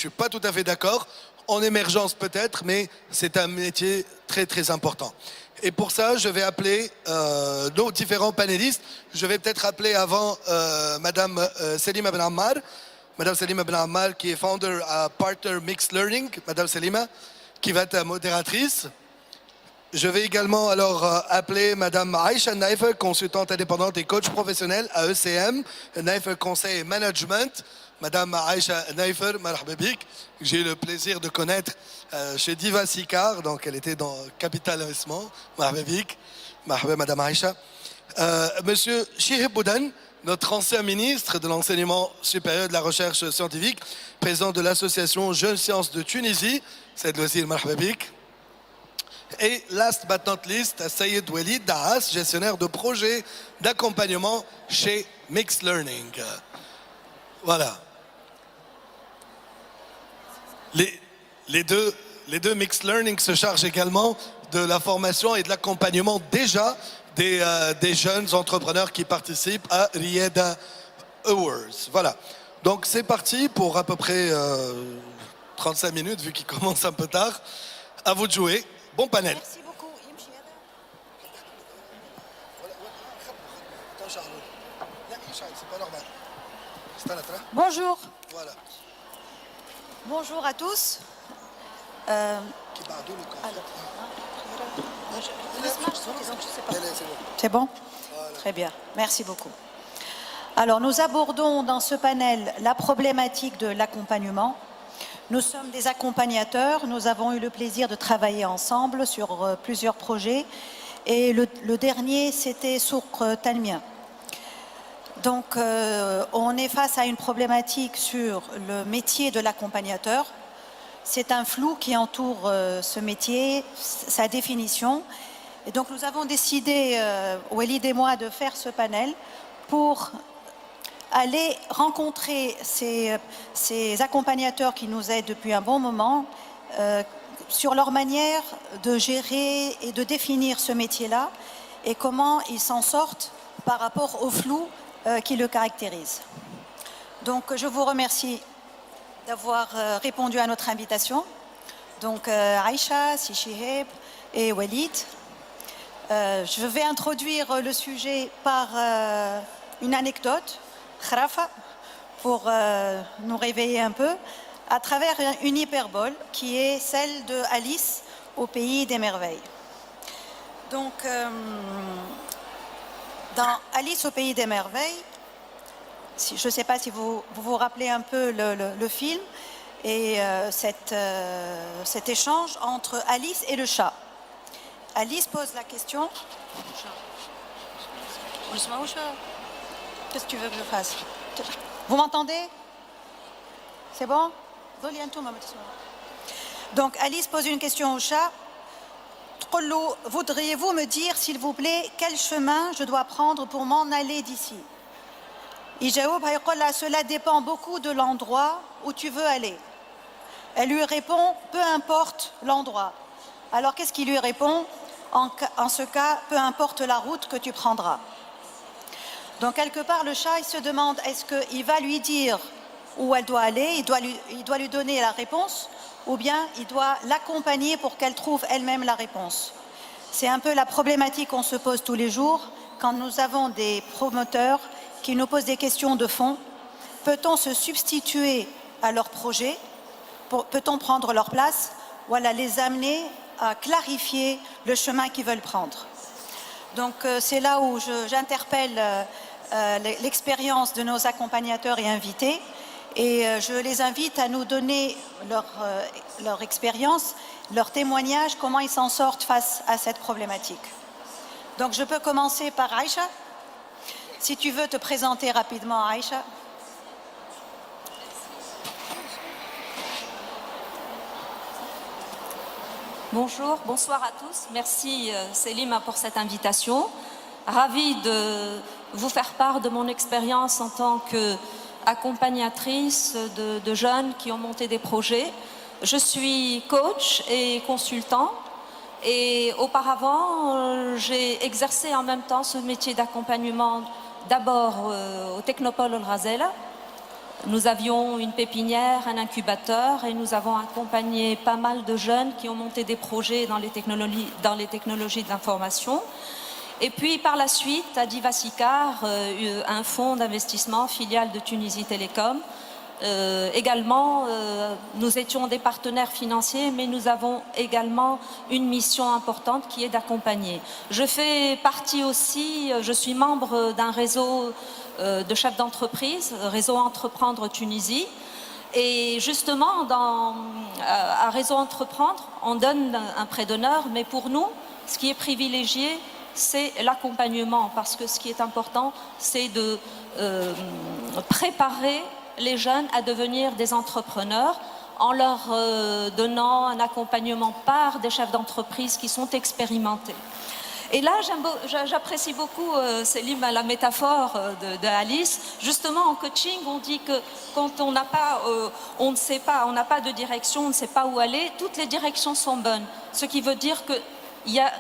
suis pas tout à fait d'accord. En émergence peut-être, mais c'est un métier très très important. Et pour ça, je vais appeler nos différents panélistes. Je vais peut-être appeler avant Madame Selima Ben Ammar. Madame Selima Ben Ammar, qui est founder à Partner Mixed Learning. Madame Selima, qui va être modératrice. Je vais également alors appeler Madame Aïcha Naifer, consultante indépendante et coach professionnel à ECM, Naifer Conseil et Management. Madame Aïcha Naifer, marhaba bik, que j'ai eu le plaisir de connaître chez Diva Sicar, donc elle était dans Capital Investissement. Marhaba bik, marhaba Madame Aïcha. Monsieur Chihib Boudan, notre ancien ministre de l'enseignement supérieur et de la recherche scientifique, président de l'association Jeunes Sciences de Tunisie, Saïd Louazir, marhaba bik. Et last but not least, Sayed Walid Daas, gestionnaire de projet d'accompagnement chez Mixed Learning. Voilà. Les deux Mixed Learning se chargent également de la formation et de l'accompagnement déjà des jeunes entrepreneurs qui participent à Rieda Awards. Voilà. Donc c'est parti pour à peu près 35 minutes, vu qu'il commence un peu tard. À vous de jouer. Bon panel. Merci beaucoup. Bonjour. Voilà. Bonjour à tous. C'est bon? Très bien. Merci beaucoup. Alors, nous abordons dans ce panel la problématique de l'accompagnement. Nous sommes des accompagnateurs, nous avons eu le plaisir de travailler ensemble sur plusieurs projets et le dernier c'était Souk Talmien. Donc on est face à une problématique sur le métier de l'accompagnateur. C'est un flou qui entoure ce métier, sa définition. Et donc nous avons décidé, Walid et moi, de faire ce panel pour aller rencontrer ces accompagnateurs qui nous aident depuis un bon moment sur leur manière de gérer et de définir ce métier-là et comment ils s'en sortent par rapport au flou qui le caractérise. Donc je vous remercie d'avoir répondu à notre invitation. Donc Aïcha, Chihib et Walid. Je vais introduire le sujet par une anecdote pour nous réveiller un peu, à travers une hyperbole qui est celle de Alice au pays des merveilles. Donc, dans Alice au pays des merveilles, je ne sais pas si vous vous rappelez un peu le film et cet échange entre Alice et le chat. Alice pose la question. Qu'est-ce que tu veux que je fasse? Vous m'entendez? C'est bon? Donc Alice pose une question au chat. Voudriez-vous me dire, s'il vous plaît, quel chemin je dois prendre pour m'en aller d'ici? Cela dépend beaucoup de l'endroit où tu veux aller. Elle lui répond, peu importe l'endroit. Alors qu'est-ce qu'il lui répond? En ce cas, peu importe la route que tu prendras. Donc quelque part, le chat, il se demande, est-ce qu'il va lui dire où elle doit aller, il doit lui donner la réponse, ou bien il doit l'accompagner pour qu'elle trouve elle-même la réponse. C'est un peu la problématique qu'on se pose tous les jours quand nous avons des promoteurs qui nous posent des questions de fond. Peut-on se substituer à leur projet? Peut-on prendre leur place? Voilà, les amener à clarifier le chemin qu'ils veulent prendre. Donc c'est là où j'interpelle l'expérience de nos accompagnateurs et invités et je les invite à nous donner leur expérience, leur témoignage, comment ils s'en sortent face à cette problématique. Donc je peux commencer par Aïcha. Si tu veux te présenter rapidement, Aïcha. Bonjour, bonsoir à tous. Merci Selima pour cette invitation. Ravie de vous faire part de mon expérience en tant qu'accompagnatrice de jeunes qui ont monté des projets. Je suis coach et consultant et auparavant j'ai exercé en même temps ce métier d'accompagnement d'abord au Technopole Al Ghazala nous avions une pépinière, un incubateur, et nous avons accompagné pas mal de jeunes qui ont monté des projets dans les technologies de l'information. Et puis par la suite, à Divacicar, un fonds d'investissement filiale de Tunisie Télécom. Également, nous étions des partenaires financiers, mais nous avons également une mission importante qui est d'accompagner. Je fais partie aussi, je suis membre d'un réseau de chefs d'entreprise, réseau Entreprendre Tunisie. Et justement, à Réseau Entreprendre, on donne un prêt d'honneur, mais pour nous, ce qui est privilégié, c'est l'accompagnement, parce que ce qui est important, c'est de préparer les jeunes à devenir des entrepreneurs en leur donnant un accompagnement par des chefs d'entreprise qui sont expérimentés. Et là, j'apprécie beaucoup, Célim, la métaphore de Alice. Justement, en coaching, on dit que quand on n'a pas, on ne sait pas, on n'a pas de direction, on ne sait pas où aller, toutes les directions sont bonnes. Ce qui veut dire qu'il y a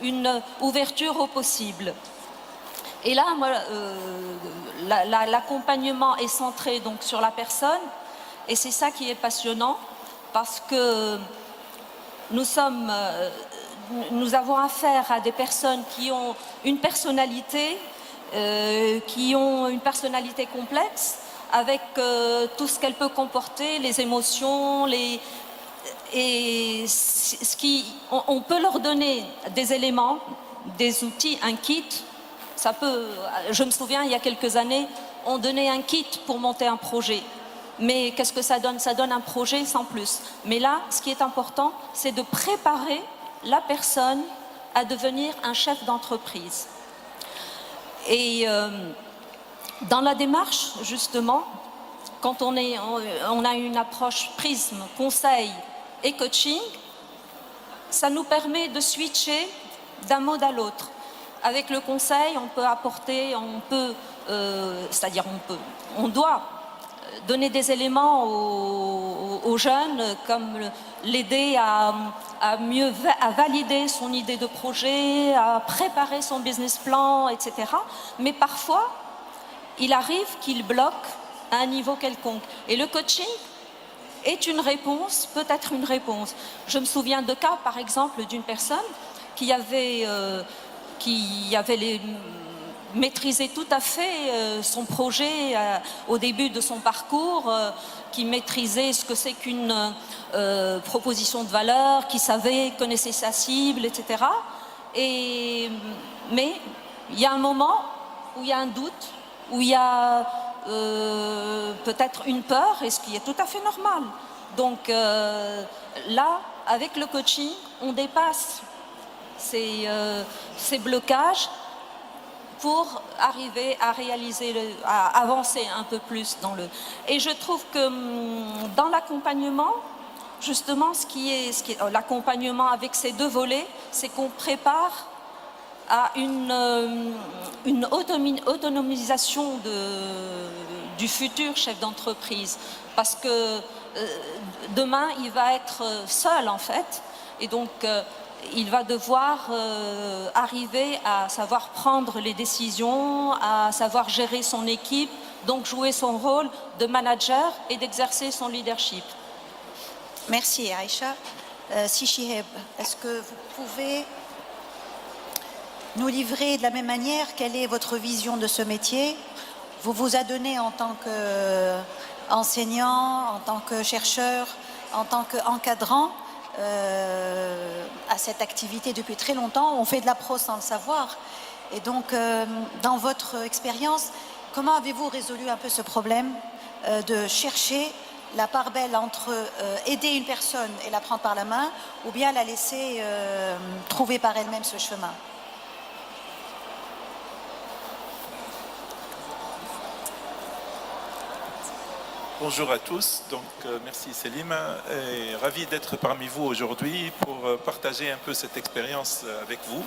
une ouverture au possible. Et là, l'accompagnement est centré donc sur la personne, et c'est ça qui est passionnant, parce que nous avons affaire à des personnes qui ont une personnalité, complexe, avec tout ce qu'elle peut comporter, les émotions, on peut leur donner des éléments, des outils, un kit. Je me souviens, il y a quelques années, on donnait un kit pour monter un projet. Mais qu'est-ce que ça donne? Ça donne un projet sans plus. Mais là, ce qui est important, c'est de préparer la personne à devenir un chef d'entreprise. Et dans la démarche, justement, quand on a une approche prisme, conseil et coaching, ça nous permet de switcher d'un mode à l'autre. Avec le conseil, on peut apporter, on doit donner des éléments aux jeunes, comme l'aider à valider son idée de projet, à préparer son business plan, etc. Mais parfois, il arrive qu'il bloque à un niveau quelconque. Et le coaching est une réponse, peut être une réponse. Je me souviens de cas, par exemple, d'une personne qui avait maîtrisé tout à fait son projet au début de son parcours, qui maîtrisait ce que c'est qu'une proposition de valeur, qui connaissait sa cible, etc. Mais il y a un moment où il y a un doute, où il y a peut-être une peur, et ce qui est tout à fait normal. Donc là, avec le coaching, on dépasse ces blocages pour arriver à avancer un peu plus dans le... Et je trouve que dans l'accompagnement, justement, l'accompagnement avec ces deux volets, c'est qu'on prépare à une autonomisation du futur chef d'entreprise. Parce que demain, il va être seul, en fait. Et donc, il va devoir arriver à savoir prendre les décisions, à savoir gérer son équipe, donc jouer son rôle de manager et d'exercer son leadership. Merci Aïcha. Sichiheb, est-ce que vous pouvez nous livrer de la même manière quelle est votre vision de ce métier? Vous vous adonnez en tant qu'enseignant, en tant que chercheur, en tant qu'encadrant à cette activité depuis très longtemps. On fait de la pro sans le savoir. Et donc, dans votre expérience, comment avez-vous résolu un peu ce problème de chercher la part belle entre aider une personne et la prendre par la main, ou bien la laisser trouver par elle-même ce chemin? Bonjour à tous, donc merci Célim, et ravi d'être parmi vous aujourd'hui pour partager un peu cette expérience avec vous.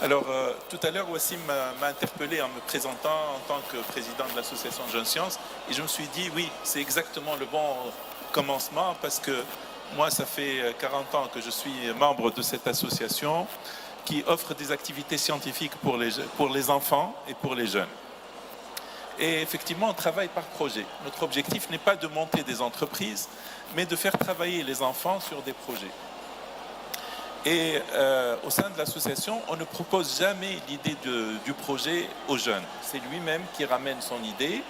Alors tout à l'heure Wassim m'a interpellé en me présentant en tant que président de l'association Jeunes Sciences, et je me suis dit oui, c'est exactement le bon commencement, parce que moi ça fait 40 ans que je suis membre de cette association qui offre des activités scientifiques pour les enfants et pour les jeunes. Et effectivement, on travaille par projet. Notre objectif n'est pas de monter des entreprises, mais de faire travailler les enfants sur des projets. Et au sein de l'association, on ne propose jamais l'idée du projet aux jeunes. C'est lui-même qui ramène son idée.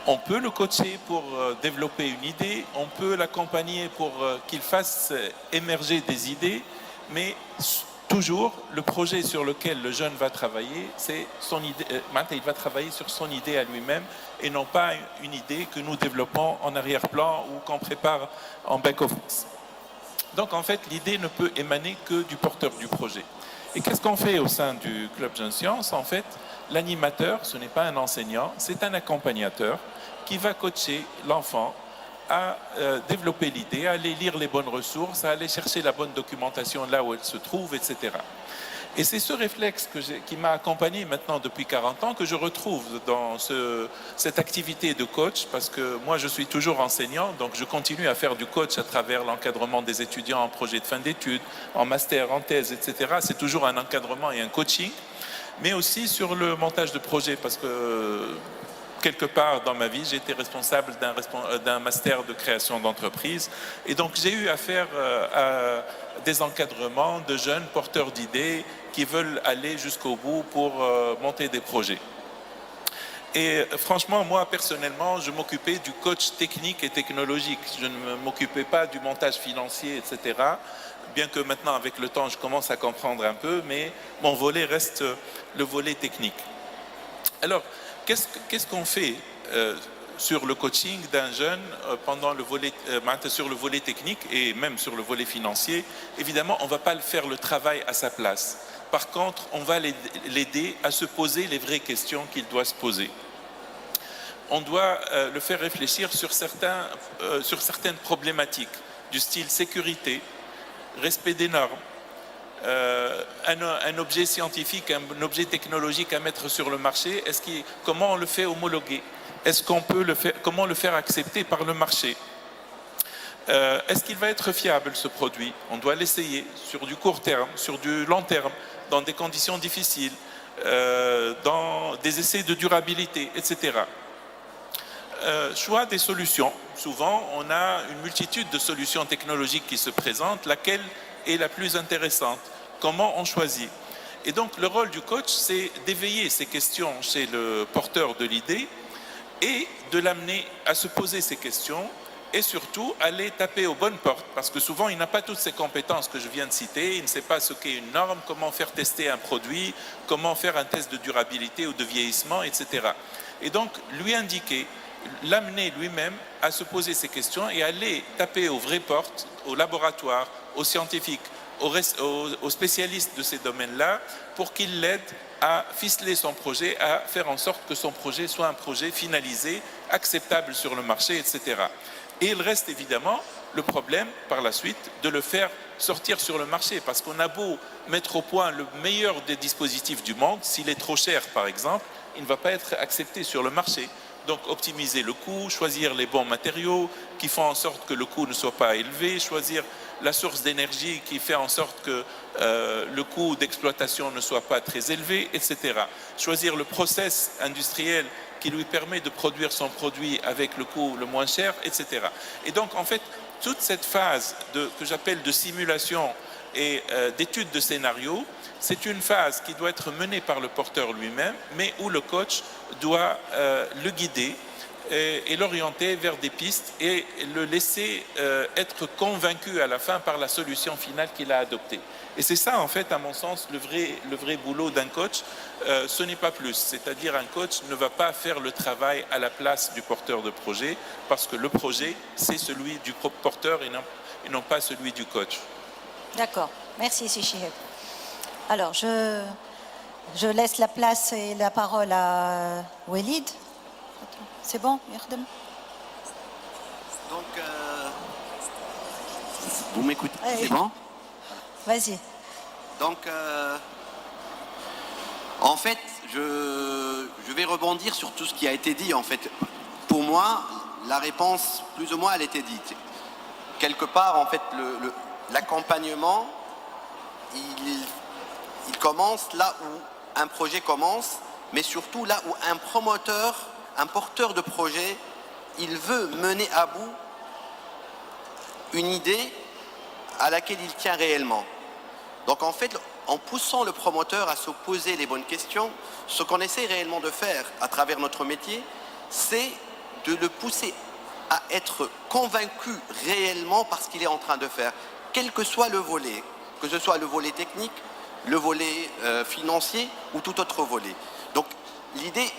On peut le coacher pour développer une idée, on peut l'accompagner pour qu'il fasse émerger des idées, mais toujours, le projet sur lequel le jeune va travailler, c'est son idée. Il va travailler sur son idée à lui-même et non pas une idée que nous développons en arrière-plan ou qu'on prépare en back-office. Donc en fait, l'idée ne peut émaner que du porteur du projet. Et qu'est-ce qu'on fait au sein du Club Jeunes Sciences? En fait, l'animateur, ce n'est pas un enseignant, c'est un accompagnateur qui va coacher l'enfant à développer l'idée, à aller lire les bonnes ressources, à aller chercher la bonne documentation là où elle se trouve, etc. Et c'est ce réflexe qui m'a accompagné maintenant depuis 40 ans que je retrouve dans cette activité de coach, parce que moi je suis toujours enseignant, donc je continue à faire du coach à travers l'encadrement des étudiants en projet de fin d'études, en master, en thèse, etc. C'est toujours un encadrement et un coaching, mais aussi sur le montage de projets, parce que quelque part dans ma vie, j'ai été responsable d'un master de création d'entreprise. Et donc, j'ai eu affaire à des encadrements de jeunes porteurs d'idées qui veulent aller jusqu'au bout pour monter des projets. Et franchement, moi, personnellement, je m'occupais du coach technique et technologique. Je ne m'occupais pas du montage financier, etc. Bien que maintenant, avec le temps, je commence à comprendre un peu, mais mon volet reste le volet technique. Alors, qu'est-ce qu'on fait sur le coaching d'un jeune pendant sur le volet technique et même sur le volet financier? Évidemment, on ne va pas faire le travail à sa place. Par contre, on va l'aider à se poser les vraies questions qu'il doit se poser. On doit le faire réfléchir sur certaines problématiques du style sécurité, respect des normes, un objet scientifique, un objet technologique à mettre sur le marché, comment on le fait homologuer? Comment le faire accepter par le marché? Est-ce qu'il va être fiable, ce produit? On doit l'essayer sur du court terme, sur du long terme, dans des conditions difficiles, dans des essais de durabilité, etc. Choix des solutions. Souvent, on a une multitude de solutions technologiques qui se présentent. Laquelle est la plus intéressante? Comment on choisit? Et donc, le rôle du coach, c'est d'éveiller ces questions chez le porteur de l'idée et de l'amener à se poser ces questions et surtout aller taper aux bonnes portes, parce que souvent, il n'a pas toutes ces compétences que je viens de citer. Il ne sait pas ce qu'est une norme, comment faire tester un produit, comment faire un test de durabilité ou de vieillissement, etc. Et donc, lui indiquer, l'amener lui-même à se poser ces questions et aller taper aux vraies portes, aux laboratoires, aux scientifiques, aux spécialistes de ces domaines-là, pour qu'ils l'aident à ficeler son projet, à faire en sorte que son projet soit un projet finalisé, acceptable sur le marché, etc. Et il reste évidemment le problème, par la suite, de le faire sortir sur le marché, parce qu'on a beau mettre au point le meilleur des dispositifs du monde, s'il est trop cher, par exemple, il ne va pas être accepté sur le marché. Donc optimiser le coût, choisir les bons matériaux qui font en sorte que le coût ne soit pas élevé, choisir la source d'énergie qui fait en sorte que le coût d'exploitation ne soit pas très élevé, etc. Choisir le process industriel qui lui permet de produire son produit avec le coût le moins cher, etc. Et donc en fait, toute cette phase que j'appelle de simulation et d'étude de scénario, c'est une phase qui doit être menée par le porteur lui-même, mais où le coach doit le guider et l'orienter vers des pistes et le laisser être convaincu à la fin par la solution finale qu'il a adoptée. Et c'est ça, en fait, à mon sens, le vrai boulot d'un coach. Ce n'est pas plus. C'est-à-dire un coach ne va pas faire le travail à la place du porteur de projet, parce que le projet, c'est celui du porteur et non pas celui du coach. D'accord. Merci, Sichiheb. Alors, je laisse la place et la parole à Walid. C'est bon, Yardem? Donc, vous m'écoutez? Allez. C'est bon? Vas-y. Donc, en fait, je vais rebondir sur tout ce qui a été dit. En fait, pour moi, la réponse, plus ou moins, elle était dite. Quelque part, en fait, l'accompagnement, il commence là où un projet commence, mais surtout là où un promoteur un porteur de projet, il veut mener à bout une idée à laquelle il tient réellement. Donc en fait, en poussant le promoteur à se poser les bonnes questions, ce qu'on essaie réellement de faire à travers notre métier, c'est de le pousser à être convaincu réellement par ce qu'il est en train de faire, quel que soit le volet, que ce soit le volet technique, le volet financier ou tout autre volet. Donc l'idée,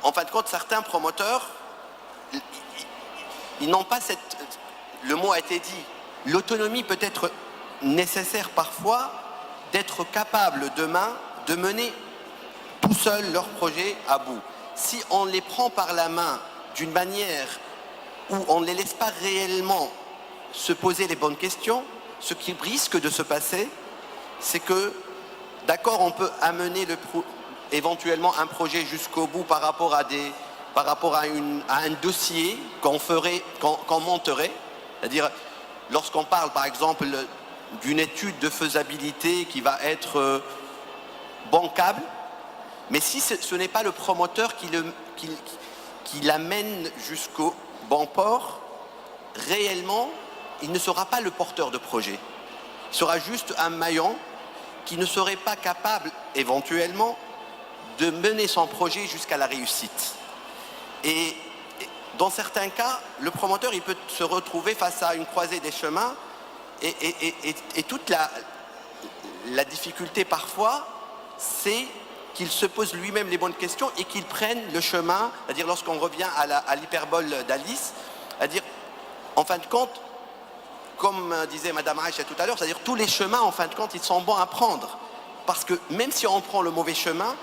en fin de compte, certains promoteurs, ils n'ont pas cette... Le mot a été dit, l'autonomie peut être nécessaire parfois d'être capable demain de mener tout seul leur projet à bout. Si on les prend par la main d'une manière où on ne les laisse pas réellement se poser les bonnes questions, ce qui risque de se passer, c'est que, d'accord, on peut amener éventuellement un projet jusqu'au bout par rapport à un dossier qu'on monterait, c'est-à-dire lorsqu'on parle par exemple d'une étude de faisabilité qui va être bancable, mais si ce n'est pas le promoteur qui l'amène jusqu'au bon port, réellement, il ne sera pas le porteur de projet. Il sera juste un maillon qui ne serait pas capable, éventuellement, de mener son projet jusqu'à la réussite. Et dans certains cas, le promoteur, il peut se retrouver face à une croisée des chemins et toute la difficulté parfois, c'est qu'il se pose lui-même les bonnes questions et qu'il prenne le chemin, c'est-à-dire lorsqu'on revient à l'hyperbole d'Alice, c'est-à-dire, en fin de compte, comme disait Madame Aïcha tout à l'heure, c'est-à-dire tous les chemins, en fin de compte, ils sont bons à prendre. Parce que même si on prend le mauvais chemin,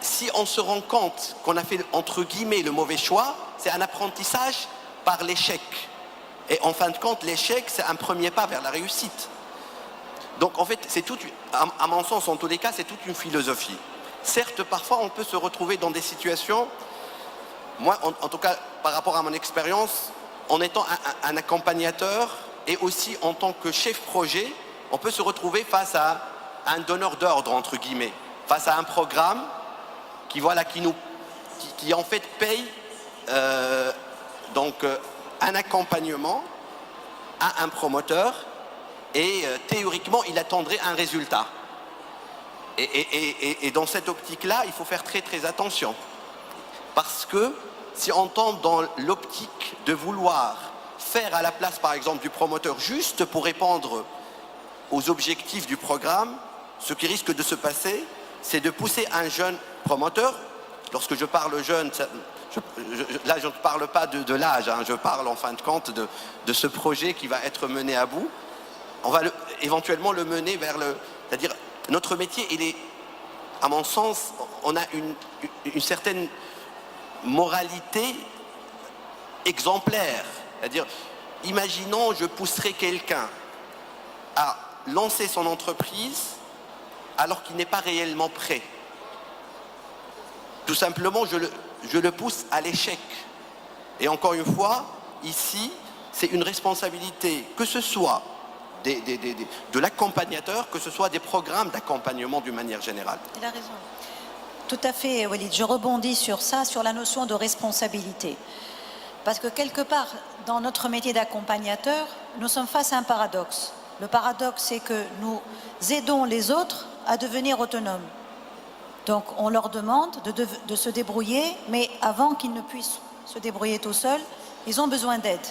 si on se rend compte qu'on a fait, entre guillemets, le mauvais choix, c'est un apprentissage par l'échec. Et en fin de compte, l'échec, c'est un premier pas vers la réussite. Donc en fait, à mon sens, en tous les cas, c'est toute une philosophie. Certes, parfois, on peut se retrouver dans des situations, moi, en tout cas, par rapport à mon expérience, en étant un accompagnateur et aussi en tant que chef projet, on peut se retrouver face à un donneur d'ordre, entre guillemets, face à un programme qui en fait paye un accompagnement à un promoteur et théoriquement, il attendrait un résultat. Et dans cette optique-là, il faut faire très très attention. Parce que si on tombe dans l'optique de vouloir faire à la place, par exemple, du promoteur juste pour répondre aux objectifs du programme, ce qui risque de se passer, c'est de pousser un jeune promoteur. Lorsque je parle jeune, là je ne parle pas de l'âge, hein, je parle en fin de compte de ce projet qui va être mené à bout. On va éventuellement le mener vers c'est-à-dire notre métier, il est, à mon sens, on a une certaine moralité exemplaire. C'est-à-dire, imaginons, je pousserais quelqu'un à lancer son entreprise alors qu'il n'est pas réellement prêt. Tout simplement, je le pousse à l'échec. Et encore une fois, ici, c'est une responsabilité, que ce soit de l'accompagnateur, que ce soit des programmes d'accompagnement d'une manière générale. Il a raison. Tout à fait, Walid. Je rebondis sur ça, sur la notion de responsabilité. Parce que quelque part, dans notre métier d'accompagnateur, nous sommes face à un paradoxe. Le paradoxe, c'est que nous aidons les autres à devenir autonomes. Donc, on leur demande de se débrouiller, mais avant qu'ils ne puissent se débrouiller tout seuls, ils ont besoin d'aide.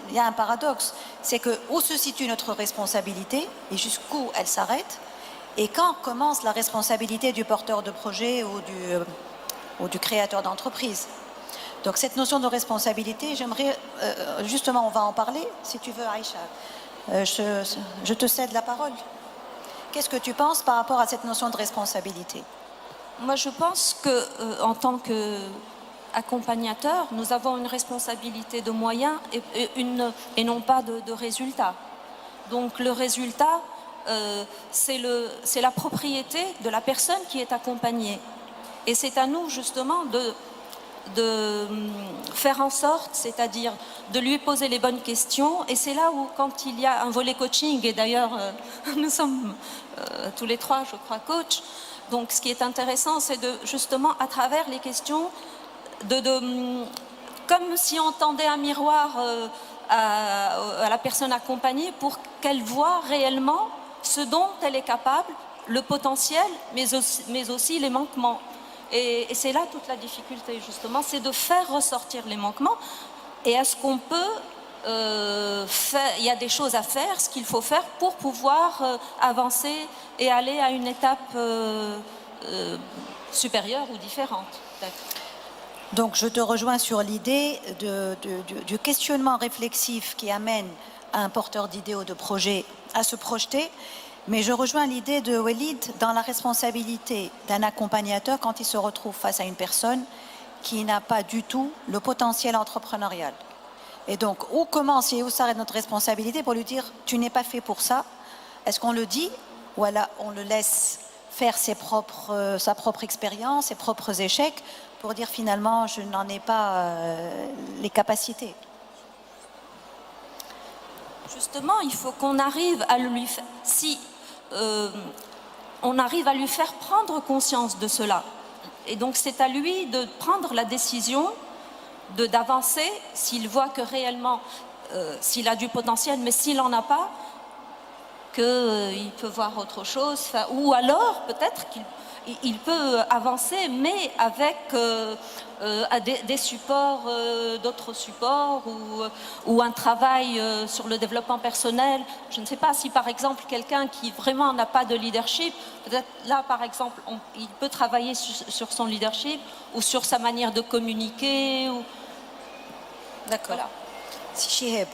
Il y a un paradoxe, c'est que où se situe notre responsabilité et jusqu'où elle s'arrête, et quand commence la responsabilité du porteur de projet ou du créateur d'entreprise. Donc cette notion de responsabilité, j'aimerais, justement, on va en parler, si tu veux, Aïcha. Je te cède la parole. Qu'est-ce que tu penses par rapport à cette notion de responsabilité ? Moi, je pense qu'en tant qu'accompagnateur, nous avons une responsabilité de moyens et non pas de résultats. Donc le résultat, c'est la propriété de la personne qui est accompagnée. Et c'est à nous justement de faire en sorte, c'est-à-dire de lui poser les bonnes questions. Et c'est là où, quand il y a un volet coaching, et d'ailleurs nous sommes tous les trois, je crois, coach. Donc ce qui est intéressant, c'est de justement, à travers les questions, comme si on tendait un miroir à la personne accompagnée pour qu'elle voit réellement ce dont elle est capable, le potentiel, mais aussi les manquements. Et c'est là toute la difficulté, justement, c'est de faire ressortir les manquements. Et est-ce qu'on peut il y a des choses à faire, ce qu'il faut faire pour pouvoir avancer et aller à une étape supérieure ou différente, peut-être. Donc je te rejoins sur l'idée du questionnement réflexif qui amène un porteur d'idées ou de projet à se projeter, mais je rejoins l'idée de Walid dans la responsabilité d'un accompagnateur quand il se retrouve face à une personne qui n'a pas du tout le potentiel entrepreneurial. Et donc, où commence et où s'arrête notre responsabilité pour lui dire « tu n'es pas fait pour ça ». Est-ce qu'on le dit ou alors on le laisse faire sa propre expérience, ses propres échecs pour dire finalement je n'en ai pas les capacités. Justement, il faut qu'on arrive à lui faire, on arrive à lui faire prendre conscience de cela. Et donc c'est à lui de prendre la décision d'avancer s'il voit que réellement, s'il a du potentiel, mais s'il n'en a pas, qu'il peut voir autre chose, ou alors peut-être qu'il peut avancer, mais avec des supports, d'autres supports, ou un travail sur le développement personnel. Je ne sais pas si par exemple quelqu'un qui vraiment n'a pas de leadership, peut-être là par exemple, il peut travailler sur son leadership, ou sur sa manière de communiquer. D'accord. Voilà. Shihab.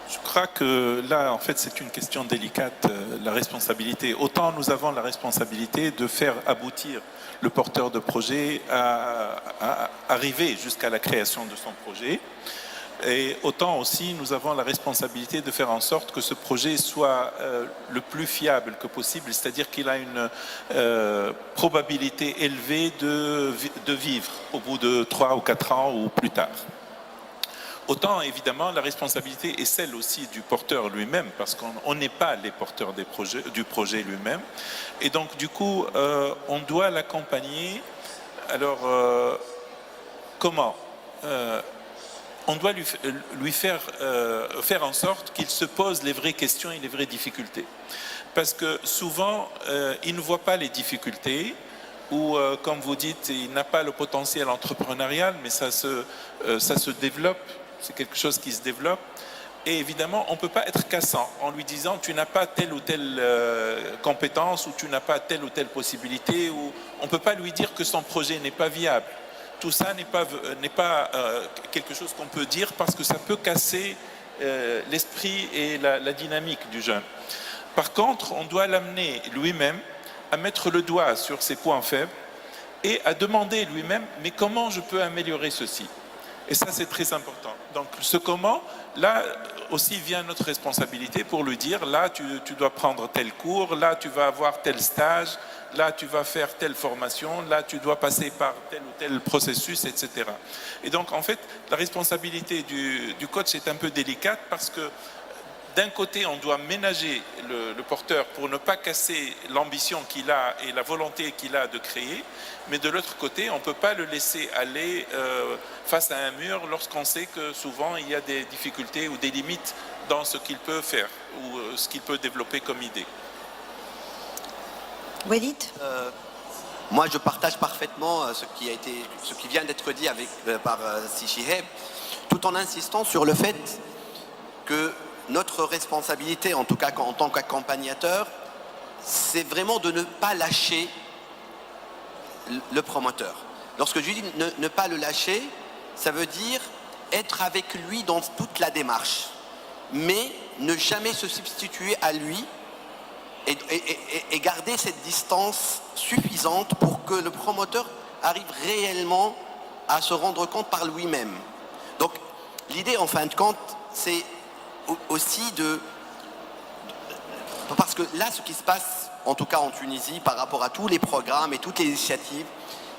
Je crois que là, en fait, c'est une question délicate, la responsabilité. Autant nous avons la responsabilité de faire aboutir le porteur de projet à arriver jusqu'à la création de son projet. Et autant aussi, nous avons la responsabilité de faire en sorte que ce projet soit le plus fiable que possible, c'est-à-dire qu'il a une probabilité élevée de vivre au bout de 3 ou 4 ans ou plus tard. Autant, évidemment, la responsabilité est celle aussi du porteur lui-même, parce qu'on n'est pas les porteurs du projet lui-même. Et donc, du coup, on doit l'accompagner. Alors, comment on doit lui faire en sorte qu'il se pose les vraies questions et les vraies difficultés. Parce que souvent, il ne voit pas les difficultés, ou comme vous dites, il n'a pas le potentiel entrepreneurial, mais ça se développe. C'est quelque chose qui se développe. Et évidemment, on ne peut pas être cassant en lui disant tu n'as pas telle ou telle compétence, ou tu n'as pas telle ou telle possibilité, ou on ne peut pas lui dire que son projet n'est pas viable. Tout ça n'est pas quelque chose qu'on peut dire, parce que ça peut casser l'esprit et la dynamique du jeune. Par contre, on doit l'amener lui-même à mettre le doigt sur ses points faibles et à demander lui-même mais comment je peux améliorer ceci. Et ça, c'est très important. Donc, ce comment, là aussi vient notre responsabilité pour lui dire, là, tu dois prendre tel cours, là, tu vas avoir tel stage, là, tu vas faire telle formation, là, tu dois passer par tel ou tel processus, etc. Et donc, en fait, la responsabilité du coach est un peu délicate, parce que d'un côté, on doit ménager le porteur pour ne pas casser l'ambition qu'il a et la volonté qu'il a de créer, mais de l'autre côté, on ne peut pas le laisser aller face à un mur lorsqu'on sait que souvent il y a des difficultés ou des limites dans ce qu'il peut faire ou ce qu'il peut développer comme idée. Walid. Moi, je partage parfaitement ce qui vient d'être dit par Shihab, tout en insistant sur le fait que notre responsabilité, en tout cas en tant qu'accompagnateur, c'est vraiment de ne pas lâcher le promoteur. Lorsque je dis ne pas le lâcher, ça veut dire être avec lui dans toute la démarche, mais ne jamais se substituer à lui et garder cette distance suffisante pour que le promoteur arrive réellement à se rendre compte par lui-même. Donc l'idée, en fin de compte, c'est aussi parce que là, ce qui se passe, en tout cas en Tunisie, par rapport à tous les programmes et toutes les initiatives,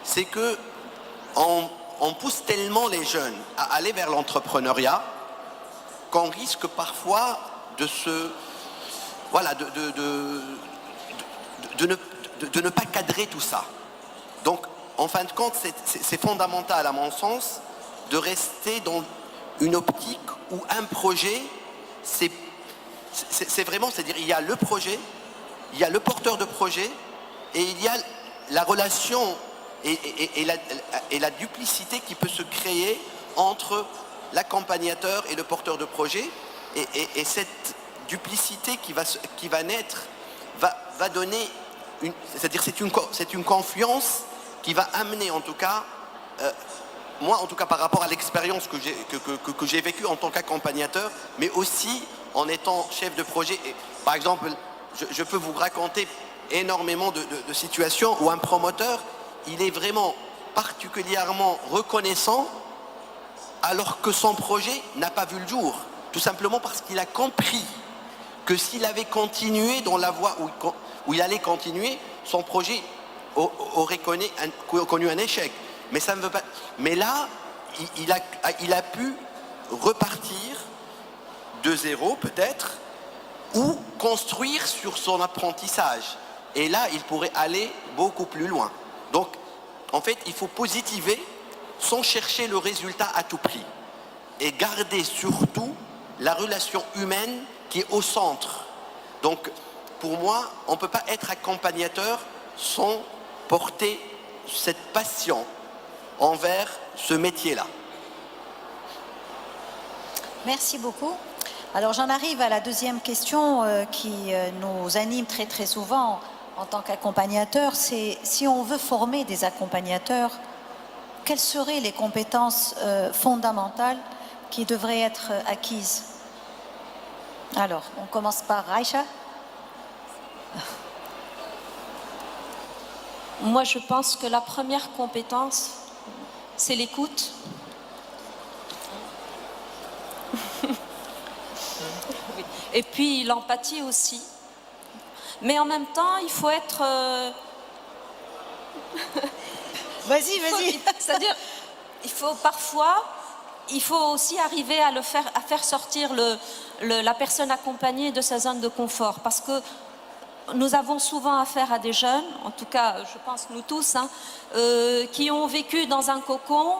c'est que on pousse tellement les jeunes à aller vers l'entrepreneuriat qu'on risque parfois de ne pas cadrer tout ça. Donc, en fin de compte, c'est fondamental à mon sens de rester dans une optique où un projet, c'est vraiment, c'est-à-dire il y a le projet, il y a le porteur de projet et il y a la relation et la duplicité qui peut se créer entre l'accompagnateur et le porteur de projet. Et cette duplicité qui va naître va donner, c'est-à-dire c'est une confiance qui va amener en tout cas, moi en tout cas par rapport à l'expérience que j'ai vécue en tant qu'accompagnateur, mais aussi en étant chef de projet. Et, par exemple, je peux vous raconter énormément de situations où un promoteur, il est vraiment particulièrement reconnaissant alors que son projet n'a pas vu le jour. Tout simplement parce qu'il a compris que s'il avait continué dans la voie où il allait continuer, son projet aurait connu un échec. Mais ça ne veut pas. Mais là, il a pu repartir de zéro peut-être, ou construire sur son apprentissage. Et là, il pourrait aller beaucoup plus loin. Donc, en fait, il faut positiver sans chercher le résultat à tout prix. Et garder surtout la relation humaine qui est au centre. Donc, pour moi, on ne peut pas être accompagnateur sans porter cette passion envers ce métier-là. Merci beaucoup. Alors j'en arrive à la deuxième question qui nous anime très très souvent en tant qu'accompagnateur, c'est si on veut former des accompagnateurs, quelles seraient les compétences fondamentales qui devraient être acquises? Alors, on commence par Aïcha. Moi, je pense que la première compétence, c'est l'écoute. Et puis l'empathie aussi. Mais en même temps, il faut être... Vas-y. C'est-à-dire, il faut aussi arriver à faire sortir la personne accompagnée de sa zone de confort. Parce que nous avons souvent affaire à des jeunes, en tout cas, je pense nous tous, qui ont vécu dans un cocon,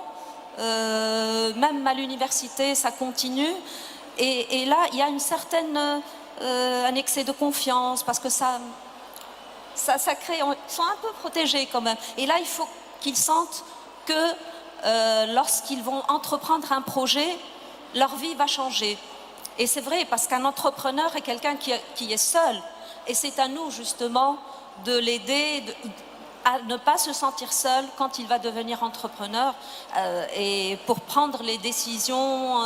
même à l'université, ça continue. Et là, il y a une certaine, un excès de confiance, parce que ça crée, ils sont un peu protégés quand même. Et là, il faut qu'ils sentent que lorsqu'ils vont entreprendre un projet, leur vie va changer. Et c'est vrai, parce qu'un entrepreneur est quelqu'un qui est seul. Et c'est à nous, justement, de l'aider à ne pas se sentir seul quand il va devenir entrepreneur et pour prendre les décisions,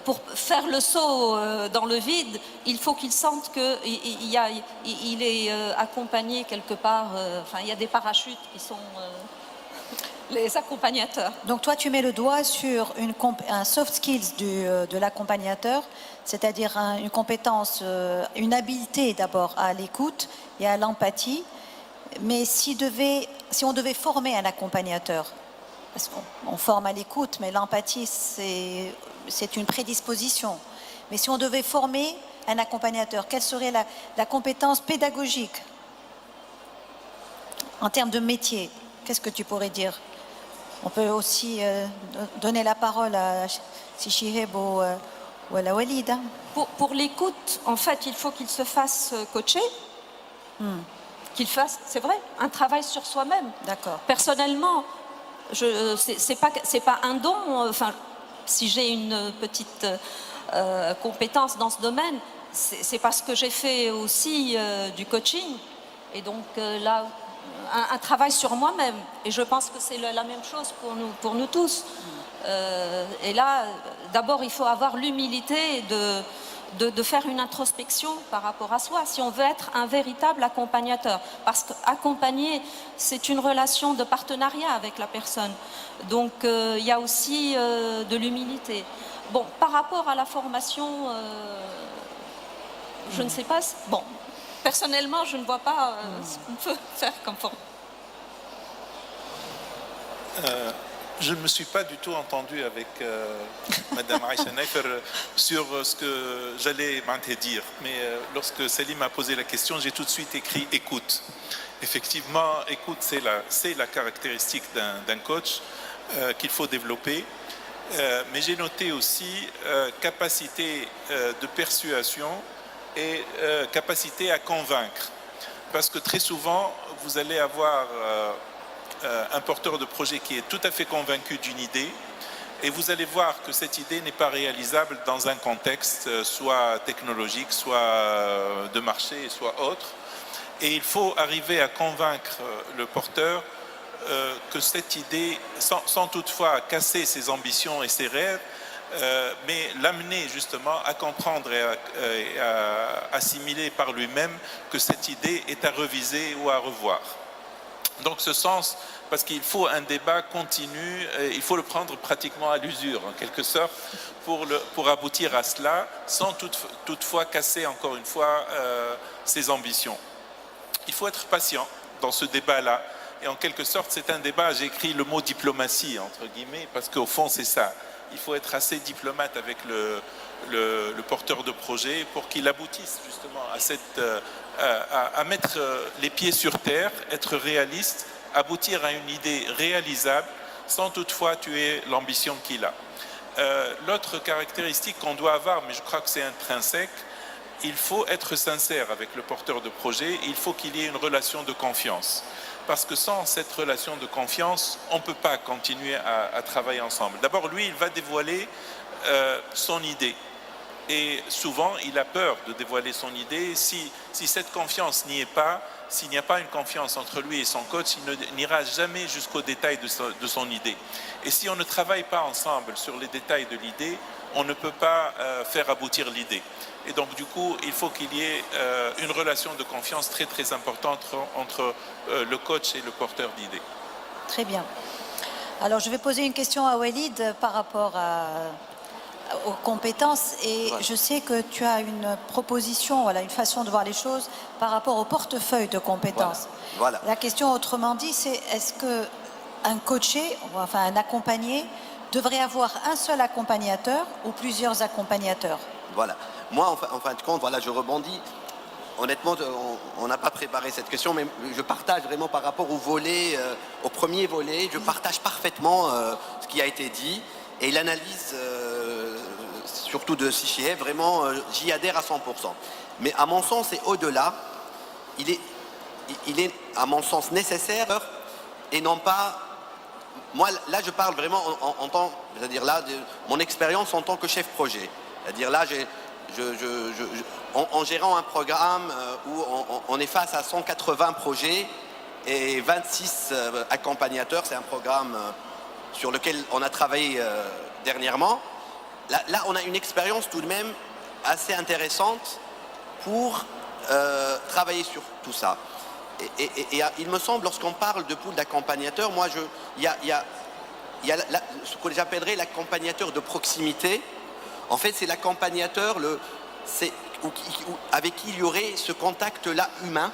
pour faire le saut dans le vide, il faut qu'il sente qu'il est accompagné quelque part, enfin il y a des parachutes qui sont les accompagnateurs. Donc toi tu mets le doigt sur un soft skills de l'accompagnateur, c'est-à-dire une compétence, une habileté d'abord à l'écoute et à l'empathie. Mais si on devait former un accompagnateur, parce qu'on forme à l'écoute, mais l'empathie, c'est une prédisposition. Mais si on devait former un accompagnateur, quelle serait la compétence pédagogique en termes de métier? Qu'est-ce que tu pourrais dire? On peut aussi donner la parole à Sichiheb ou à la Walid. Pour l'écoute, en fait, il faut qu'il se fasse coacher. Qu'il fasse, c'est vrai, un travail sur soi-même. D'accord. Personnellement, c'est pas un don. Enfin, si j'ai une petite compétence dans ce domaine, c'est parce que j'ai fait aussi du coaching. Et donc là, un travail sur moi-même. Et je pense que c'est la même chose pour nous tous. Et là, d'abord, il faut avoir l'humilité de faire une introspection par rapport à soi, si on veut être un véritable accompagnateur. Parce qu'accompagner, c'est une relation de partenariat avec la personne. Donc, il y a aussi de l'humilité. Bon, par rapport à la formation, je ne sais pas... Bon, personnellement, je ne vois pas ce qu'on peut faire comme formation. Je ne me suis pas du tout entendu avec Madame Aïcha Naifer sur ce que j'allais dire. Mais lorsque Selim a posé la question, j'ai tout de suite écrit écoute. Effectivement, écoute, c'est la caractéristique d'un coach qu'il faut développer. Mais j'ai noté aussi capacité de persuasion et capacité à convaincre. Parce que très souvent, vous allez avoir un porteur de projet qui est tout à fait convaincu d'une idée et vous allez voir que cette idée n'est pas réalisable dans un contexte soit technologique, soit de marché, soit autre. Et il faut arriver à convaincre le porteur que cette idée, sans toutefois casser ses ambitions et ses rêves, mais l'amener justement à comprendre et à assimiler par lui-même que cette idée est à reviser ou à revoir. Donc ce sens, parce qu'il faut un débat continu, il faut le prendre pratiquement à l'usure en quelque sorte pour aboutir à cela sans toutefois casser encore une fois ses ambitions. Il faut être patient dans ce débat-là et en quelque sorte c'est un débat, j'ai écrit le mot diplomatie entre guillemets parce qu'au fond c'est ça. Il faut être assez diplomate avec le porteur de projet pour qu'il aboutisse justement à mettre les pieds sur terre, être réaliste, aboutir à une idée réalisable sans toutefois tuer l'ambition qu'il a. L'autre caractéristique qu'on doit avoir, mais je crois que c'est intrinsèque, il faut être sincère avec le porteur de projet, il faut qu'il y ait une relation de confiance. Parce que sans cette relation de confiance, on ne peut pas continuer à travailler ensemble. D'abord, lui, il va dévoiler son idée. Et souvent, il a peur de dévoiler son idée. Si cette confiance n'y est pas, s'il n'y a pas une confiance entre lui et son coach, il n'ira jamais jusqu'au détail de son idée. Et si on ne travaille pas ensemble sur les détails de l'idée, on ne peut pas faire aboutir l'idée. Et donc, du coup, il faut qu'il y ait une relation de confiance très, très importante entre le coach et le porteur d'idées. Très bien. Alors, je vais poser une question à Walid par rapport aux compétences. Et je sais que tu as une proposition, une façon de voir les choses par rapport au portefeuille de compétences. Voilà. La question, autrement dit, c'est est-ce qu'un coaché, enfin un accompagné, devrait avoir un seul accompagnateur ou plusieurs accompagnateurs? Voilà. Moi, en fin de compte, je rebondis. Honnêtement, on n'a pas préparé cette question, mais je partage vraiment par rapport au volet, au premier volet, je partage parfaitement ce qui a été dit et l'analyse, surtout de Sichiev, vraiment, j'y adhère à 100%. Mais à mon sens, et au-delà, il est, à mon sens, nécessaire et non pas. Moi, là, je parle vraiment en tant, c'est-à-dire là, de mon expérience en tant que chef projet. C'est-à-dire là, en gérant un programme où on est face à 180 projets et 26 accompagnateurs, c'est un programme sur lequel on a travaillé dernièrement. Là, on a une expérience tout de même assez intéressante pour travailler sur tout ça. Et il me semble, lorsqu'on parle de pool d'accompagnateurs, moi, il y a ce que j'appellerais l'accompagnateur de proximité. En fait, c'est l'accompagnateur avec qui il y aurait ce contact-là humain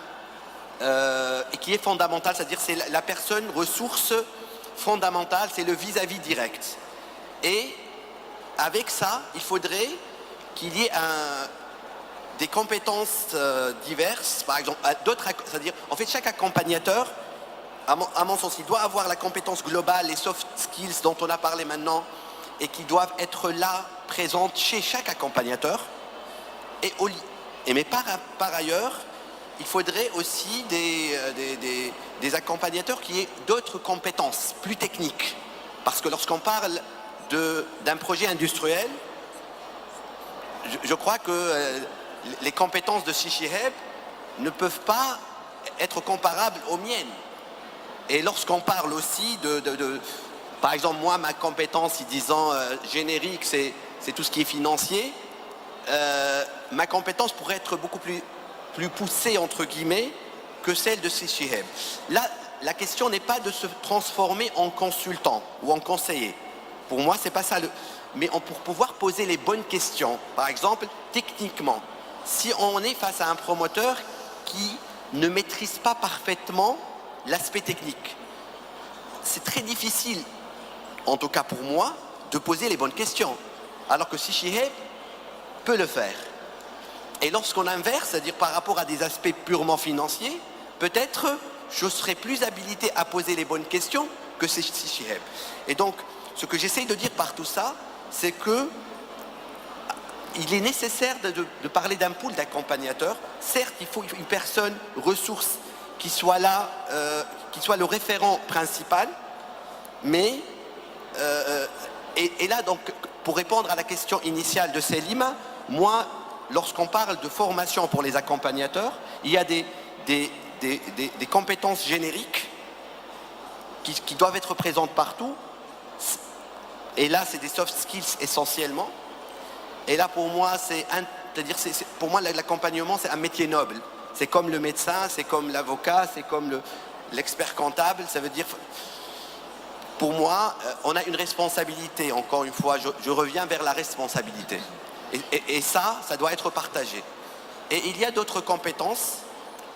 et qui est fondamental, c'est-à-dire c'est la personne ressource fondamentale, c'est le vis-à-vis direct. Et avec ça, il faudrait qu'il y ait des compétences diverses, par exemple, c'est-à-dire, en fait, chaque accompagnateur, à mon sens, il doit avoir la compétence globale, les soft skills dont on a parlé maintenant, et qui doivent être là, présentes chez chaque accompagnateur. Mais par ailleurs, il faudrait aussi des accompagnateurs qui aient d'autres compétences plus techniques. Parce que lorsqu'on parle d'un projet industriel, je crois que les compétences de Sichiev ne peuvent pas être comparables aux miennes. Et lorsqu'on parle aussi par exemple, moi, ma compétence, disant générique, c'est tout ce qui est financier, ma compétence pourrait être beaucoup plus poussée, entre guillemets, que celle de Sichiev. Là, la question n'est pas de se transformer en consultant ou en conseiller. Pour moi, c'est pas ça. Mais pour pouvoir poser les bonnes questions, par exemple, techniquement, si on est face à un promoteur qui ne maîtrise pas parfaitement l'aspect technique, c'est très difficile en tout cas pour moi, de poser les bonnes questions. Alors que si Shihab peut le faire. Et lorsqu'on inverse, c'est-à-dire par rapport à des aspects purement financiers, peut-être je serai plus habilité à poser les bonnes questions que si Shihab. Et donc, ce que j'essaye de dire par tout ça, c'est que il est nécessaire de parler d'un pool d'accompagnateurs. Certes, il faut une personne ressource qui soit là, qui soit le référent principal, mais et là donc pour répondre à la question initiale de Selim, moi lorsqu'on parle de formation pour les accompagnateurs, il y a des compétences génériques qui doivent être présentes partout, et là c'est des soft skills essentiellement, et là pour moi pour moi l'accompagnement c'est un métier noble, c'est comme le médecin, c'est comme l'avocat, c'est comme l'expert comptable, ça veut dire, pour moi, on a une responsabilité, encore une fois, je reviens vers la responsabilité. Et ça doit être partagé. Et il y a d'autres compétences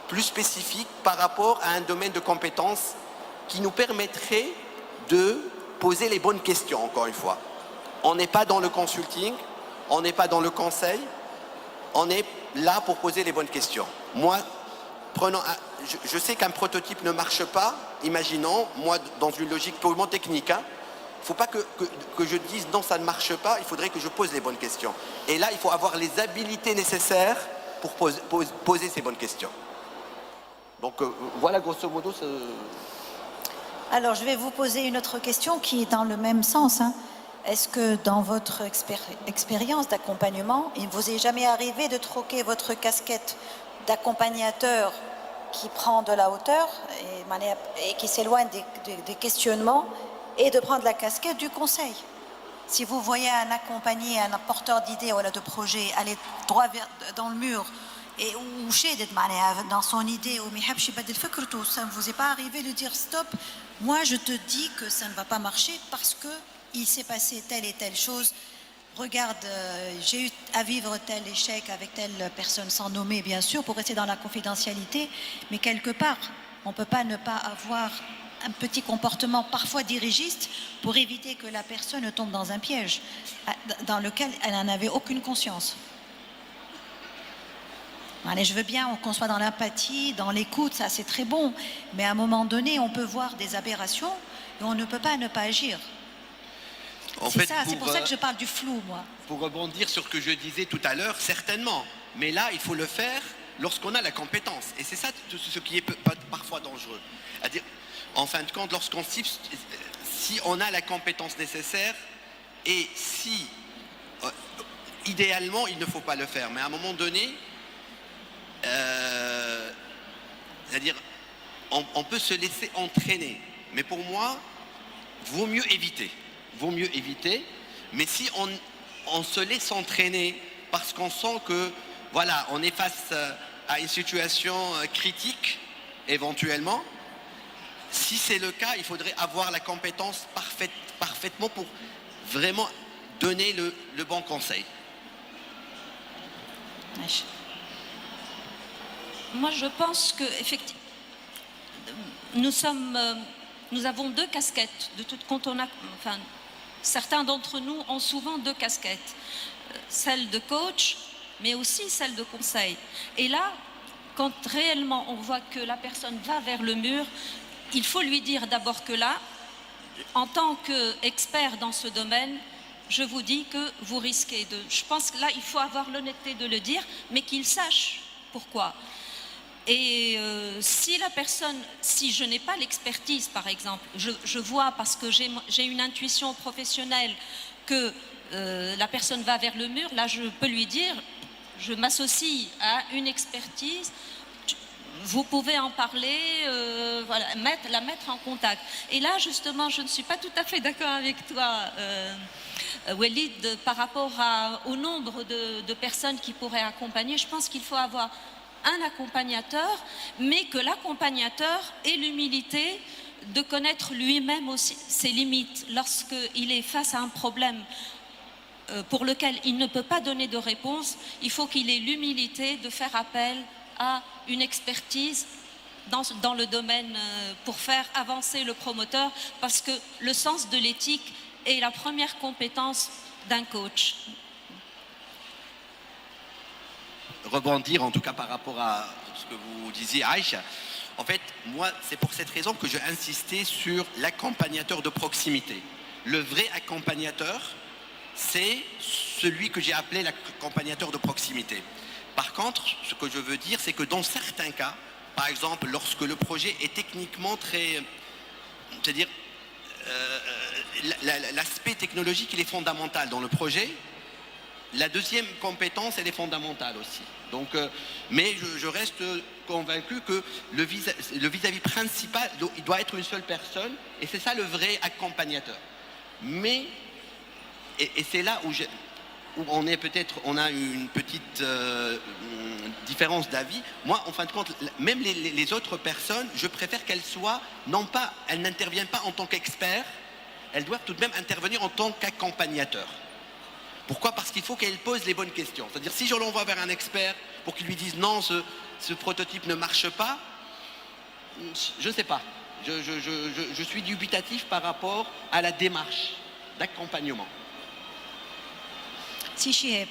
plus spécifiques par rapport à un domaine de compétences qui nous permettrait de poser les bonnes questions, encore une fois. On n'est pas dans le consulting, on n'est pas dans le conseil, on est là pour poser les bonnes questions. Moi, je sais qu'un prototype ne marche pas, imaginons, moi dans une logique purement technique, il ne faut pas que je dise non ça ne marche pas, il faudrait que je pose les bonnes questions. Et là il faut avoir les habilités nécessaires pour poser ces bonnes questions. Donc voilà grosso modo ce... Alors je vais vous poser une autre question qui est dans le même sens. Est-ce que dans votre expérience d'accompagnement, il ne vous est jamais arrivé de troquer votre casquette d'accompagnateur qui prend de la hauteur et qui s'éloigne des questionnements et de prendre la casquette du conseil? Si vous voyez un accompagné, un porteur d'idées ou de projet aller droit dans le mur et ou dans son idée ou ça ne vous est pas arrivé de dire stop, moi je te dis que ça ne va pas marcher parce que il s'est passé telle et telle chose. Regarde, j'ai eu à vivre tel échec avec telle personne, sans nommer bien sûr, pour rester dans la confidentialité, mais quelque part, on ne peut pas ne pas avoir un petit comportement parfois dirigiste pour éviter que la personne tombe dans un piège dans lequel elle n'en avait aucune conscience. Allez, je veux bien qu'on soit dans l'empathie, dans l'écoute, ça c'est très bon, mais à un moment donné, on peut voir des aberrations et on ne peut pas ne pas agir. C'est pour ça que je parle du flou, moi. Pour rebondir sur ce que je disais tout à l'heure, certainement. Mais là, il faut le faire lorsqu'on a la compétence. Et c'est ça ce qui est parfois dangereux. C'est-à-dire, en fin de compte, si on a la compétence nécessaire et si, idéalement, il ne faut pas le faire. Mais à un moment donné, c'est-à-dire, on peut se laisser entraîner. Mais pour moi, vaut mieux éviter. Mais si on se laisse entraîner parce qu'on sent que voilà, on est face à une situation critique éventuellement, si c'est le cas, il faudrait avoir la compétence parfaitement pour vraiment donner le bon conseil. Moi je pense que effectivement nous avons deux casquettes. Certains d'entre nous ont souvent deux casquettes, celle de coach, mais aussi celle de conseil. Et là, quand réellement on voit que la personne va vers le mur, il faut lui dire d'abord que là, en tant qu'expert dans ce domaine, je vous dis que vous risquez de... Je pense que là, il faut avoir l'honnêteté de le dire, mais qu'il sache pourquoi. Et si je n'ai pas l'expertise, par exemple, je vois parce que j'ai une intuition professionnelle que la personne va vers le mur, là je peux lui dire, je m'associe à une expertise, vous pouvez en parler, voilà, la mettre en contact. Et là justement, je ne suis pas tout à fait d'accord avec toi, Walid, par rapport au nombre de personnes qui pourraient accompagner. Je pense qu'il faut avoir un accompagnateur, mais que l'accompagnateur ait l'humilité de connaître lui-même aussi ses limites. Lorsqu'il est face à un problème pour lequel il ne peut pas donner de réponse, il faut qu'il ait l'humilité de faire appel à une expertise dans le domaine pour faire avancer le promoteur, parce que le sens de l'éthique est la première compétence d'un coach. Rebondir en tout cas par rapport à ce que vous disiez, Aïcha. En fait, moi, c'est pour cette raison que j'ai insisté sur l'accompagnateur de proximité. Le vrai accompagnateur, c'est celui que j'ai appelé l'accompagnateur de proximité. Par contre, ce que je veux dire, c'est que dans certains cas, par exemple, lorsque le projet est techniquement très... C'est-à-dire, l'aspect technologique, il est fondamental dans le projet. La deuxième compétence, elle est fondamentale aussi. Donc, mais je reste convaincu que le vis-à-vis principal, il doit être une seule personne, et c'est ça le vrai accompagnateur. Mais, et c'est là où on est peut-être, on a une petite différence d'avis. Moi, en fin de compte, même les autres personnes, je préfère qu'elles soient, non pas, elles n'interviennent pas en tant qu'experts, elles doivent tout de même intervenir en tant qu'accompagnateurs. Pourquoi? Parce qu'il faut qu'elle pose les bonnes questions. C'est-à-dire, si je l'envoie vers un expert pour qu'il lui dise non, ce prototype ne marche pas, je ne sais pas. Je suis dubitatif par rapport à la démarche d'accompagnement. Si Chiheb.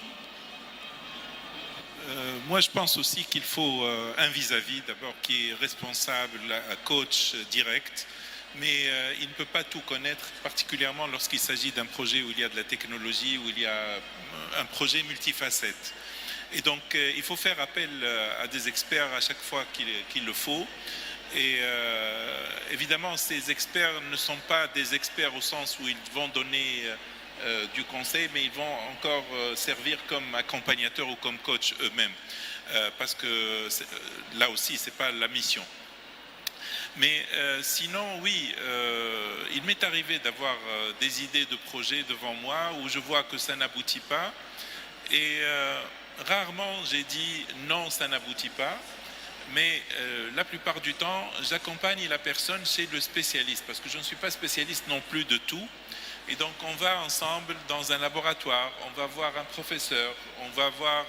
Moi, je pense aussi qu'il faut un vis-à-vis, d'abord, qui est responsable, un coach direct. Mais il ne peut pas tout connaître, particulièrement lorsqu'il s'agit d'un projet où il y a de la technologie, où il y a un projet multifacette. Et donc, il faut faire appel à des experts à chaque fois qu'il le faut. Et évidemment, ces experts ne sont pas des experts au sens où ils vont donner du conseil, mais ils vont encore servir comme accompagnateurs ou comme coach eux-mêmes. Parce que là aussi, ce n'est pas la mission. Mais sinon, oui, il m'est arrivé d'avoir des idées de projets devant moi où je vois que ça n'aboutit pas. Et rarement j'ai dit non, ça n'aboutit pas. Mais la plupart du temps, j'accompagne la personne chez le spécialiste parce que je ne suis pas spécialiste non plus de tout. Et donc on va ensemble dans un laboratoire, on va voir un professeur, on va voir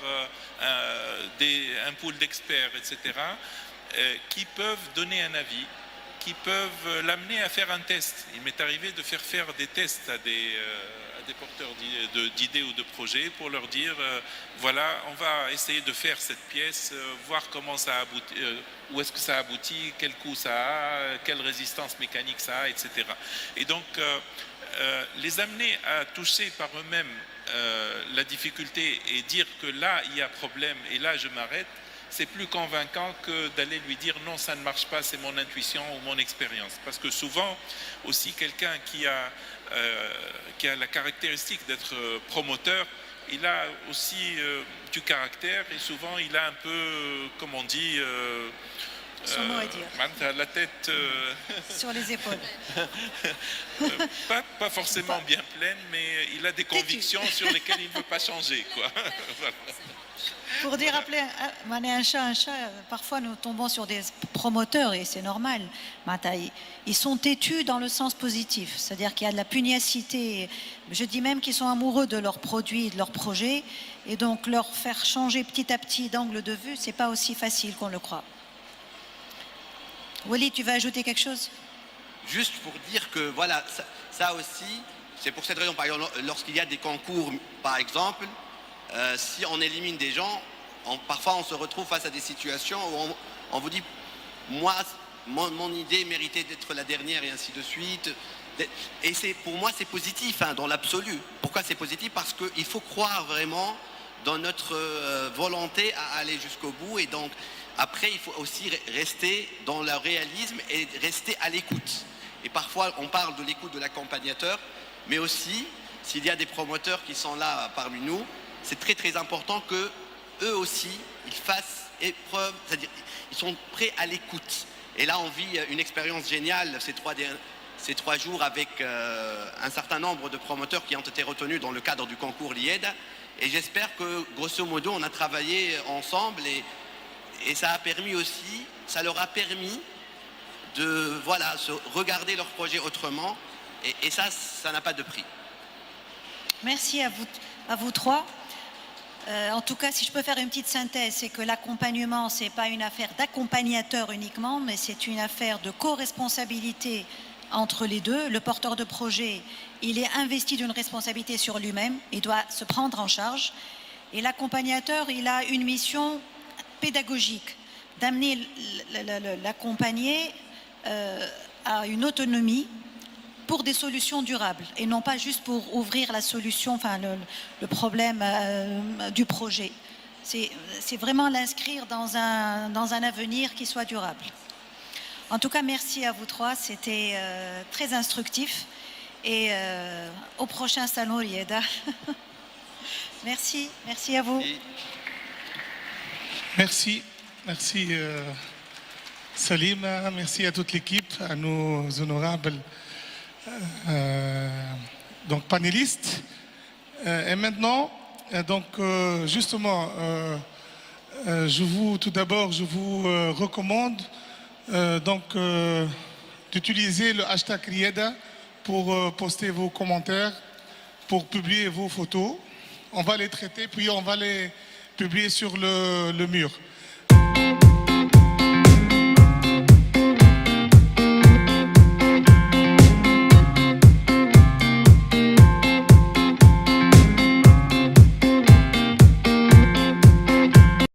un pool d'experts, etc., qui peuvent donner un avis, qui peuvent l'amener à faire un test. Il m'est arrivé de faire des tests à des porteurs d'idées ou de projets pour leur dire voilà, on va essayer de faire cette pièce, voir comment ça aboutit, où est-ce que ça aboutit, quel coût ça a, quelle résistance mécanique ça a, etc. Et donc les amener à toucher par eux-mêmes la difficulté et dire que là il y a problème et là je m'arrête, c'est plus convaincant que d'aller lui dire non, ça ne marche pas, c'est mon intuition ou mon expérience. Parce que souvent, aussi, quelqu'un qui a la caractéristique d'être promoteur, il a aussi du caractère et souvent il a un peu, comme on dit, son mot à dire. La tête sur les épaules. Pas forcément bien pleine, mais il a des convictions sur lesquelles il ne veut pas changer, quoi. Voilà. Pour dire appeler un chat, parfois nous tombons sur des promoteurs et c'est normal. Ils sont têtus dans le sens positif, c'est-à-dire qu'il y a de la pugnacité. Je dis même qu'ils sont amoureux de leurs produits, de leurs projets, et donc leur faire changer petit à petit d'angle de vue, c'est pas aussi facile qu'on le croit. Wally, tu vas ajouter quelque chose? Juste pour dire que voilà, ça aussi, c'est pour cette raison, par exemple, lorsqu'il y a des concours, par exemple, si on élimine des gens, parfois on se retrouve face à des situations où on vous dit moi, mon idée méritait d'être la dernière et ainsi de suite. Et pour moi c'est positif dans l'absolu. Pourquoi c'est positif? Parce qu'il faut croire vraiment dans notre volonté à aller jusqu'au bout, et donc après il faut aussi rester dans le réalisme et rester à l'écoute. Et parfois on parle de l'écoute de l'accompagnateur, mais aussi s'il y a des promoteurs qui sont là parmi nous, c'est très très important que eux aussi ils fassent épreuve, c'est-à-dire ils sont prêts à l'écoute. Et là on vit une expérience géniale ces 3 jours avec un certain nombre de promoteurs qui ont été retenus dans le cadre du concours LIED, et j'espère que grosso modo on a travaillé ensemble et ça leur a permis de regarder leur projet autrement, et ça n'a pas de prix. Merci à vous trois. En tout cas, si je peux faire une petite synthèse, c'est que l'accompagnement, ce n'est pas une affaire d'accompagnateur uniquement, mais c'est une affaire de co-responsabilité entre les deux. Le porteur de projet, il est investi d'une responsabilité sur lui-même, il doit se prendre en charge. Et l'accompagnateur, il a une mission pédagogique, d'amener l'accompagné à une autonomie pour des solutions durables et non pas juste pour ouvrir la solution, enfin le problème du projet. C'est vraiment l'inscrire dans un avenir qui soit durable. En tout cas, merci à vous trois, c'était très instructif et au prochain salon Rieda. Merci, merci à vous. Merci, merci Salim, merci à toute l'équipe, à nos honorables donc panélistes. Et maintenant, donc justement, tout d'abord, je vous recommande d'utiliser le hashtag Rieda pour poster vos commentaires, pour publier vos photos. On va les traiter, puis on va les publier sur le mur.